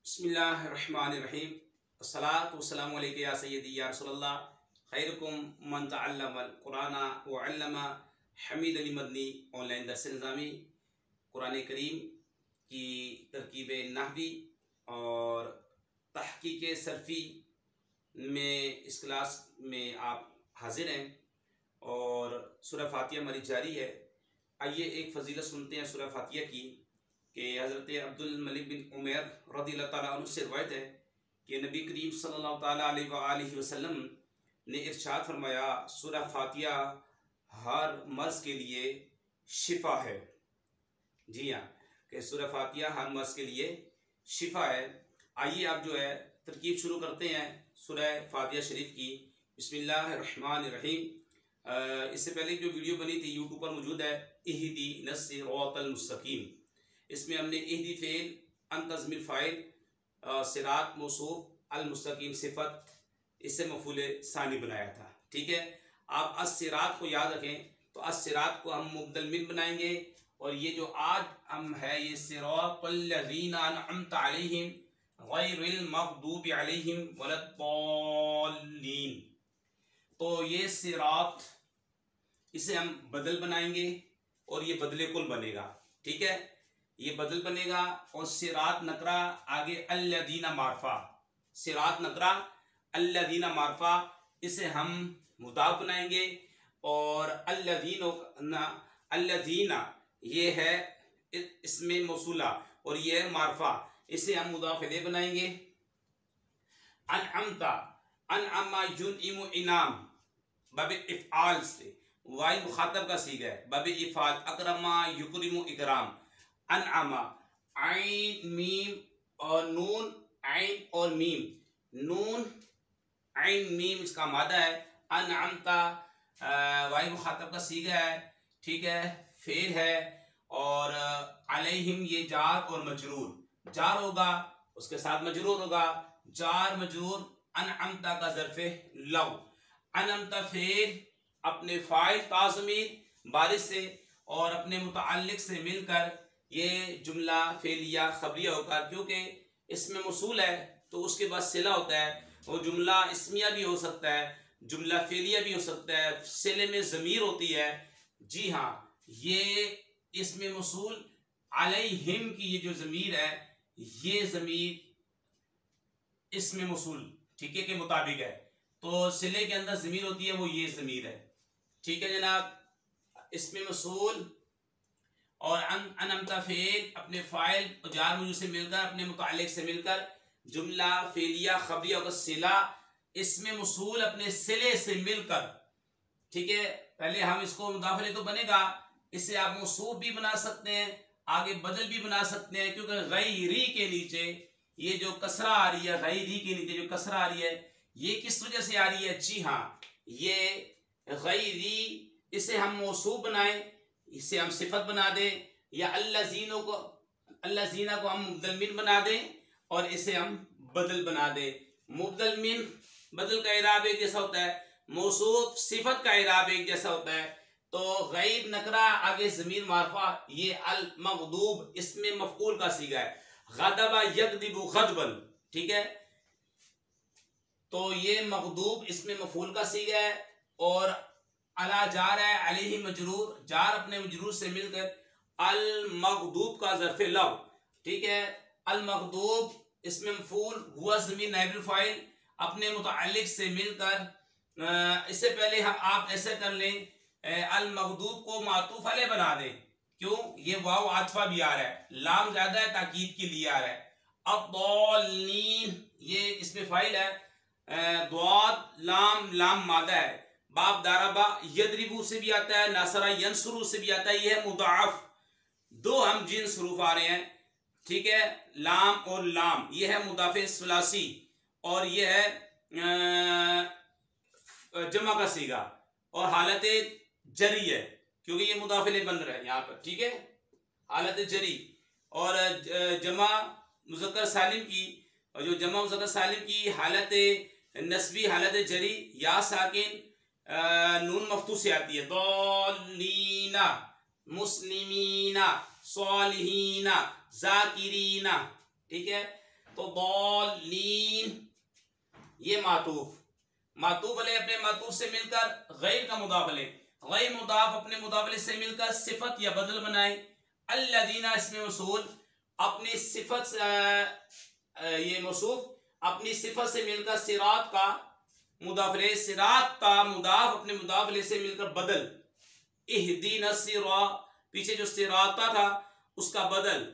बिस्मिल्लाहिर्रहमानिर्रहीम अस्सलातु वस्सलामु अलैका या सय्यदी या रसूलल्लाह खैरुकुम मन तअल्लमल कुराना व अल्लमा। हमीद अली मदनी ऑनलाइन दर्स निज़ामी कुरान करीम की तरकीब नहवी और तहक़ीक़ सरफ़ी में इस क्लास में आप हाजिर हैं और सूरह फातिहा हमारी जारी है। आइए एक फ़जीलत सुनते हैं सूरह फातिहा की कि हज़रत अब्दुल मलिक बिन उमैर रज़ियल्लाहु ताला अन्हु से रिवायत है कि नबी करीम सल्लल्लाहु ताला अलैहि वसल्लम ने इरशाद फरमाया, सूरह फातिहा हर मर्ज़ के लिए शिफा है। जी हाँ, कि सूरह फातिहा हर मर्ज़ के लिए शिफा है। आइए आप जो है तरकीब शुरू करते हैं सूरह फातिहा शरीफ की। बिस्मिल्लाहिर्रहमानिर्रहीम। इससे पहले जो वीडियो बनी थी यूट्यूब पर मौजूद है, इहदिनस सिरातल मुस्तकीम। इसमें हमने इहदी फेल, अनतज़मीर फ़ाइल, सिरात मौसूफ, अल मुस्तकीम सिफत, इससे मफ़ूल सानी बनाया था। ठीक है, आप अस-सिरात को याद रखें तो अस-सिरात को हम मुबदल मिन बनाएंगे और ये जो आज हम है ये सिरातल लज़ीना अनअमता अलैहिम गैरिल मग़दूबि अलैहिम वलद्दाल्लीन। तो ये सिरात, इसे हम बदल बनाएंगे और ये बदले कुल बनेगा। ठीक है, ये बदल बनेगा और सिरात नकरा आगे अल्लज़ीना मारफा, सिरात नकरा अल्लज़ीना मारफा, इसे हम मुदाफ बनाएंगे और अल्लज़ीना ये है इसमें मौसूला और ये है मारफा, इसे हम मुदाफ इलैह बनाएंगे। अनअमता, अनअमा युनइमु इनाम, बाबे इफ़आल से, वाई मुखातब का सीगा है, बाबे इफ़आल, अकरमा युकरिमु इकराम। अनअमा, आइन मीम और नून, आइन और मीम, नून आइन मीम इसका मादा है। अनअमता वाई मुखातब का सीगा है। ठीक है, फेल है और अलैहिम ये जार और मजरूर, जार होगा उसके साथ मजरूर होगा, जार मजरूर। अनअमता का ज़र्फ़े लव, अनअमता फेल अपने फ़ाइल ताज़मीर बारिश से और अपने मुतअल्लिक़ से मिलकर ये जुमला फेलिया खबरिया होकर, क्योंकि इसमें मौसूल है तो उसके बाद सिला होता है। वो जुमला इस्मिया भी हो सकता है, जुमला फेलिया भी हो सकता है, सिले में ज़मीर होती है। जी हाँ, ये इसमें मौसूल अलैहिम की ये जो ज़मीर है, ये ज़मीर इसमें मौसूल ठीक है के मुताबिक है, तो सिले के अंदर ज़मीर होती है, वो ये ज़मीर है। ठीक है जनाब, इसमें मौसूल और अनअमता फेल अपने फ़ाइल जार मजरूर से मिलकर, अपने मुतअल्लिक़ से मिलकर, जुमला फेलिया खबरिया का सिला, इसमें मौसूल अपने सिले से मिलकर। ठीक है, पहले हम इसको मुदाफ़ इलैह तो बनेगा, इससे आप मौसूफ भी बना सकते हैं, आगे बदल भी बना सकते हैं, क्योंकि गैरी के नीचे ये जो कसरा आ रही है, गैरी के नीचे जो कसरा आ रही है, ये किस वजह से आ रही है? जी हाँ, ये गैरी, इसे हम मौसूफ बनाएं, इसे हम सिफत बना दें, या अल्लज़ीना को हम मुबदल मिन बना दें और इसे हम बदल बना दें। मुबदल मिन बदल का इराब एक जैसा होता है, मौसूफ सिफत का इराब एक जैसा होता है। तो गैब नकरा आगे ज़मीर मारफा, ये अल मग़दूब इसमें मफ़ऊल का सीगा है, गदबा यगदिबु गदबन। ठीक है, तो ये मग़दूब इसमें मफ़ऊल का सीगा है और अला जार है, अलैहि मजरूर, जार अपने मजरूर से मिलकर, अल मग़दूब का ज़र्फ़े लव। ठीक है, अल मग़दूब इसमें मफ़ऊल हुआ ज़मीर नाइबुल फ़ाइल अपने मुतअल्लिक़ से मिलकर। इससे पहले हम आप ऐसे कर लें, अल मग़दूब को मातूफ़ अलैह बना दें, क्यों? ये वाव आतफ़ा भी आ रहा है, लाम ज़्यादा है, ताकीद के लिए आ रहा है। अद्दाल्लीन ये इसमें फ़ाइल है, द्वाद लाम, लाम मादा है। बाब दारबा यदरिबू से भी आता है, नासरा यंसुरू से भी आता है, यह है मुदाफ, दो हम जिन्स हरूफ आ रहे हैं। ठीक है, लाम और लाम, यह है मुदाफ़े सुलासी और यह है जमा का सीगा और हालत जरी है, क्योंकि ये मुदाफ़ इलैह बन रहा है यहाँ पर। ठीक है, हालत जरी और जमा मुज़क्कर सालिम की, और जो जमा मुज़क्कर सालिम की हालत नस्बी, हालत जरी, या साकिन नून मफ्तू से आती है, दौलीना, मुस्लिमीना, सालिहीना, जाकिरीना। ठीक है, तो दौलीन ये मातूफ अलैह अपने मातूफ से मिलकर गैर का मुदाफ अलैह, गैर मुदाफ अपने मुदाफ अलैह से मिलकर सिफत या बदल बनाए। अल्लज़ीना इसमें मौसूल अपनी सिफत ये मौसूफ अपनी सिफत से मिलकर सिरात का मुदाफ अलैह, सिरात का मुदाफ अपने मुदाफ अलैह से मिलकर बदल। इहदीना सिरा पीछे जो सिराता था उसका बदल,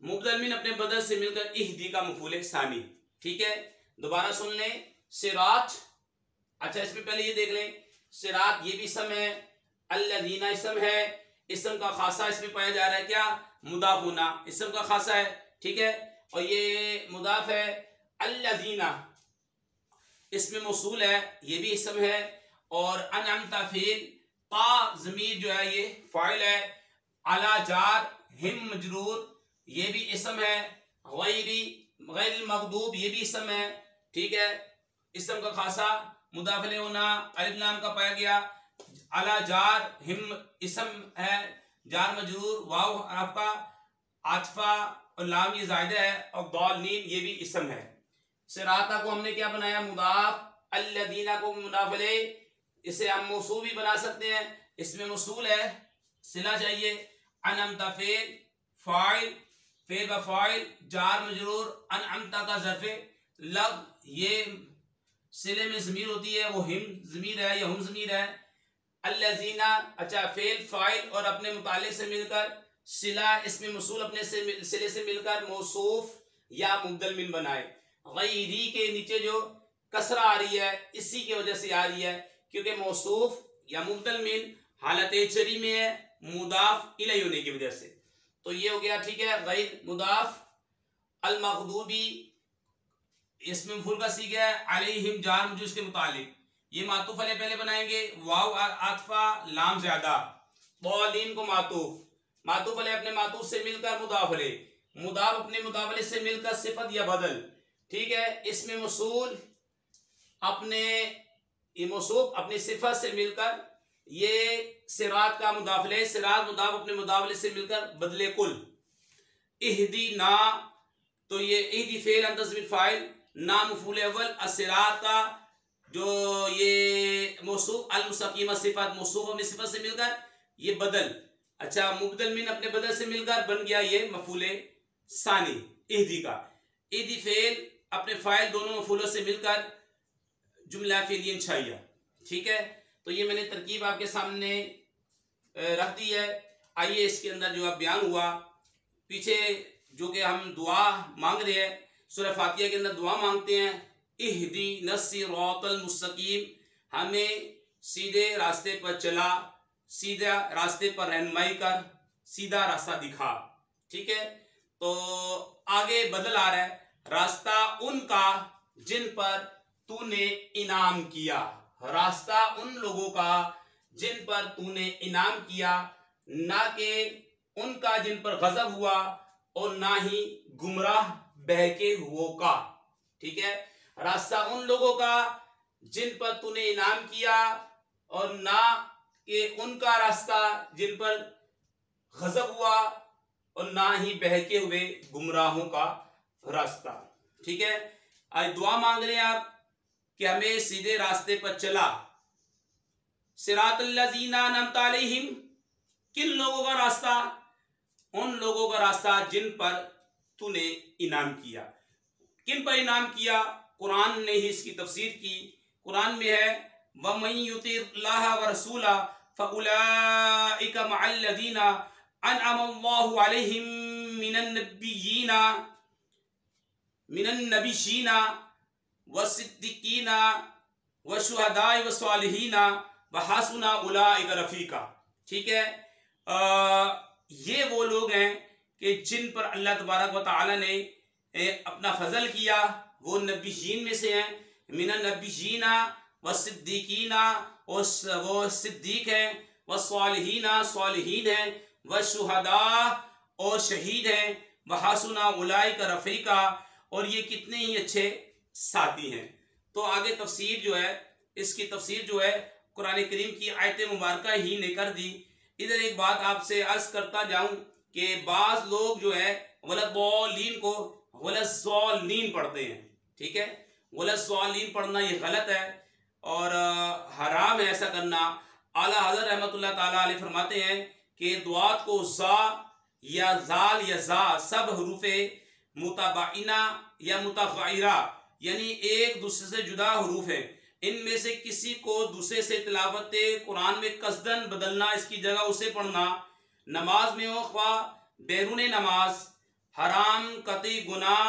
मुबदल मिन अपने बदल से मिलकर इहदी का मफूल सानी। ठीक है, दोबारा सुन लें। सिरात, अच्छा इसमें पहले ये देख लें, सिरात ये भी इसम है, अल्लज़ीना इसम है, इसम का खासा इसमें पाया जा रहा है क्या, मुदाफ होना, इसम का खासा है। ठीक है, और ये मुदाफ है। अल्लज़ीना इसमें मौसूल है, ये भी इसम है। और अनअमता फ़ील, ता ज़मीर जो है ये फ़ाइल है। अला जार हिम मजरूर ये भी इसम है। गैरिल मग़दूब ये भी इसम है। ठीक है, इसम का खासा मुदाफ अलैह होना, अलिफ लाम का पाया गया। अला जार हिम इसम है, जार मजरूर, वाव हरफ का आतफा और लाम ये ज़ायदा है। और दौलीन ये भी इसम है। सिराता को हमने क्या बनाया, मुदाफ, अल्लज़ीना को मुदाफ अलैह, इसे हम मौसूल भी बना सकते हैं। इसमें मौसूल है, सिला चाहिए। अनअमता फ़ेल, फ़ाइल, फ़ेल व फ़ाइल, जार मजरूर, अनअमता का ज़र्फ़े लग, ये सिले में ज़मीर होती है, वो हिम ज़मीर है या हम ज़मीर है। अल्लज़ीना, अच्छा फ़ेल फ़ाइल और अपने मुताल्लिक़ से मिलकर सिला, इसमें मौसूल अपने से सिले से मिलकर मौसूफ या मुबदल मिन बनाए। गैरी के नीचे जो कसरा आ रही है इसी की वजह से आ रही है, क्योंकि मौसूफ या मुबदल मिन हालत चरी में है, मुदाफ इलैहि होने की वजह से। तो ये हो गया। ठीक है, गैर मुदाफ। अल मग़दूबी इसमें मफ़ूल का सीगा है, अलैहिम जार मजरूर के मुतालिक, ये मातूफ अलैह पहले बनाएंगे, वाव आतफा लाम ज़्यादा, दौलीन को मातूफ अलैह अपने मातूफ से मिलकर मुदाफ अलैह, मुदाफ अपने मुदाफ अलैह से मिलकर सिफत या बदल। ठीक है, इसमें मौसूल अपने ये मौसूफ अपनी सिफत से मिलकर, ये सिरात का मुदाफ अलैह, सिरात मुदाफ अपने मुदाफ अलैह से मिलकर बदले कुल। इहदी ना, तो ये इहदी फेल अंतज़मीर फाइल, ना मफूल अव्वल, अस्सिराता जो ये मौसूफ, अल मुस्तकीमा सिफत, मौसूफ अपनी सिफत से मिलकर ये बदल, अच्छा मुबदल मिन अपने बदल से मिलकर बन गया ये मफूल सानी इहदी का। इहदी फेल अपने फाइल दोनों मफूलों से मिलकर जुमला फेलियन छाइया। ठीक है, तो ये मैंने तरकीब आपके सामने रख दी है। आइए इसके अंदर जो अब बयान हुआ, पीछे जो कि हम दुआ मांग रहे हैं, सूरह फातिहा के अंदर दुआ मांगते हैं, इहदी नस्सिरातल मुस्तकीम, हमें सीधे रास्ते पर चला, सीधा रास्ते पर रहनुमाई कर, सीधा रास्ता दिखा। ठीक है, तो आगे बदल आ रहा है, रास्ता उनका जिन पर तूने इनाम किया, रास्ता उन लोगों का जिन पर तूने इनाम किया, ना कि उनका जिन पर गजब हुआ और ना ही गुमराह बहके हुओं का। ठीक है, रास्ता उन लोगों का जिन पर तूने इनाम किया और ना कि उनका रास्ता जिन पर गजब हुआ और ना ही बहके हुए गुमराहों का रास्ता। ठीक है, आज दुआ मांग रहे हैं आप कि हमें सीधे रास्ते पर चला। सिरातल्लज़ीना अनअमता अलैहिम, किन लोगों का रास्ता, उन लोगों का रास्ता जिन पर तूने इनाम किया। किन पर इनाम किया, कुरान ने ही इसकी तफसीर की। कुरान में है, वमन युतिल्लाह व रसूला फउलाइका मअल्लज़ीना अनअमल्लाहु अलैहिम मिनन नबिय्यीना वस्सिद्दीकीना वशुहदाए वस्सालिहीना वहसुना उलाइका रफीका। ठीक है, ये वो लोग हैं कि जिन पर अल्लाह तबारक व तआला ने अपना फजल किया, वो नबिय्यीन में से हैं, मिनन नबिय्यीना वस्सिद्दीकीना, वो सिद्दीक हैं, वस्सालिहीना सालिहीन हैं, वशुहदा और शहीद हैं, वहसुना उलाइका रफीका, और ये कितने ही अच्छे साथी हैं। तो आगे तफसीर जो है, इसकी तफसीर जो है कुरान करीम की आयत मुबारक ही ने कर दी। इधर एक बात आपसे अर्ज करता जाऊं कि बाज़ लोग जो है वलद्दौलीन को वलस्वालीन पढ़ते हैं। ठीक है, वलस्वालीन पढ़ना ये गलत है और हराम है ऐसा करना। आला हज़रत रहमतुल्लाह ताला अलैह फरमाते हैं कि दुआत को ज़ा या ज़ाल या ज़ा सब हरूफे मुताबाइना या मुताग़ायरा यानी एक दूसरे से जुदा हरूफ है, इनमें से किसी को दूसरे से तिलावत कुरान में कसदन बदलना, इसकी जगह उसे पढ़ना, नमाज में हो ख्वा बैरून नमाज, हराम, कतई गुनाह,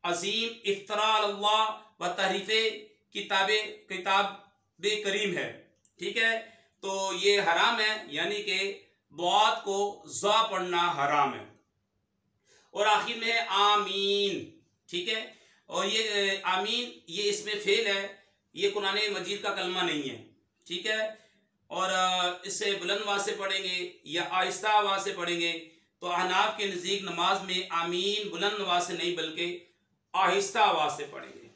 अजीम, इफ्तरा अल्लाह व तहरीफ़े किताब करीम है। ठीक है, तो ये हराम है, यानी कि दुआत को ज़ा पढ़ना हराम है। और आखिर में है आमीन। ठीक है, और ये आमीन ये इसमें फेल है, ये कुरान मजीद का कलमा नहीं है। ठीक है, और इससे बुलंद आवाज़ से पढ़ेंगे या आहिस्ता आवाज़ से पढ़ेंगे तो अहनाफ के नज़दीक नमाज में आमीन बुलंद आवाज़ से नहीं बल्कि आहिस्ता आवाज़ से पढ़ेंगे।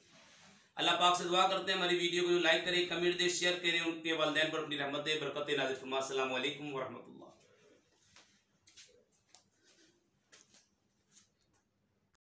अल्लाह पाक से दुआ करते हैं हमारी वीडियो को लाइक करें, कमेंट दें, शेयर करें, उनके वालिदैन पर अपनी रहमत बरकत नाज़िल फरमाए। अस्सलामु अलैकुम व रहमतुल्लाह।